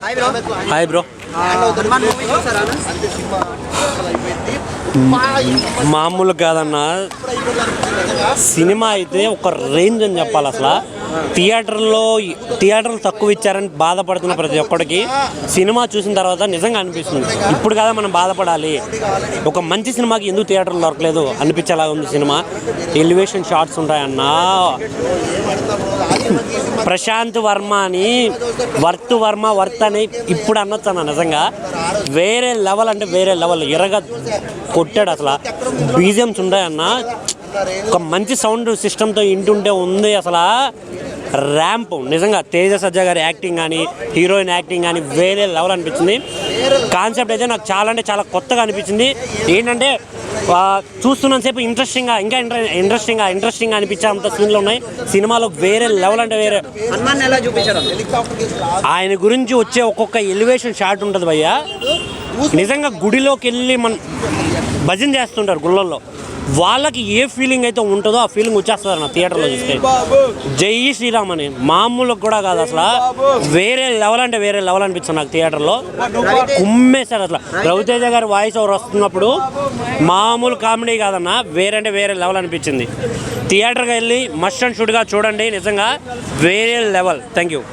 Hi bro. మామూలు కాదన్న cinema అయితే ఒక రేంజ్ అని చెప్పాలి. అసలు థియేటర్లు తక్కువ ఇచ్చారని బాధపడుతున్న ప్రతి ఒక్కడికి సినిమా చూసిన తర్వాత నిజంగా అనిపిస్తుంది, ఇప్పుడు కదా మనం బాధపడాలి, ఒక మంచి సినిమాకి ఎందుకు థియేటర్లు దొరకలేదు అనిపించేలాగా ఉంది సినిమా. ఎలివేషన్ షాట్స్ ఉంటాయన్నా, ప్రశాంత్ వర్మ అని వర్త్ అని ఇప్పుడు అనొచ్చు అన్న. నిజంగా వేరే లెవెల్ అంటే వేరే లెవెల్ ఎరగా కొట్టాడు. అసలు బీజిఎమ్స్ ఉంటాయన్న, ఒక మంచి సౌండ్ సిస్టమ్తో ఇంటుంటే ఉంది అసలు ర్యాంప్. నిజంగా తేజ సజ్జా గారి యాక్టింగ్ కానీ హీరోయిన్ యాక్టింగ్ కానీ వేరే లెవెల్ అనిపించింది. కాన్సెప్ట్ అయితే నాకు చాలా అంటే చాలా కొత్తగా అనిపించింది. ఏంటంటే చూస్తున్నంతసేపు ఇంకా ఇంట్రెస్టింగ్గా అనిపించే అంత సీన్లు ఉన్నాయి సినిమాలో. వేరే లెవెల్ అంటే వేరే. ఆయన గురించి వచ్చే ఒక్కొక్క ఎలివేషన్ షాట్ ఉంటుంది భయ్యా. నిజంగా గుడిలోకి వెళ్ళి భజన చేస్తుంటారు గుళ్ళల్లో, వాళ్ళకి ఏ ఫీలింగ్ అయితే ఉంటుందో ఆ ఫీలింగ్ వచ్చేస్తారు నా థియేటర్లో చూస్తే. జై శ్రీరామ్ అని మామూలుగా కూడా కాదు, అసలు వేరే లెవెల్ అంటే వేరే లెవెల్ అనిపిస్తుంది నాకు థియేటర్లో. కుమ్మేశారు అసలు. రవితేజ గారి వాయిస్ ఓవర్ వస్తున్నప్పుడు మామూలు కామెడీ కాదన్న, వేరే అంటే వేరే లెవెల్ అనిపించింది. థియేటర్కి వెళ్ళి మస్ట్ అండ్ షుడ్గా చూడండి, నిజంగా వేరే లెవెల్. Thank you.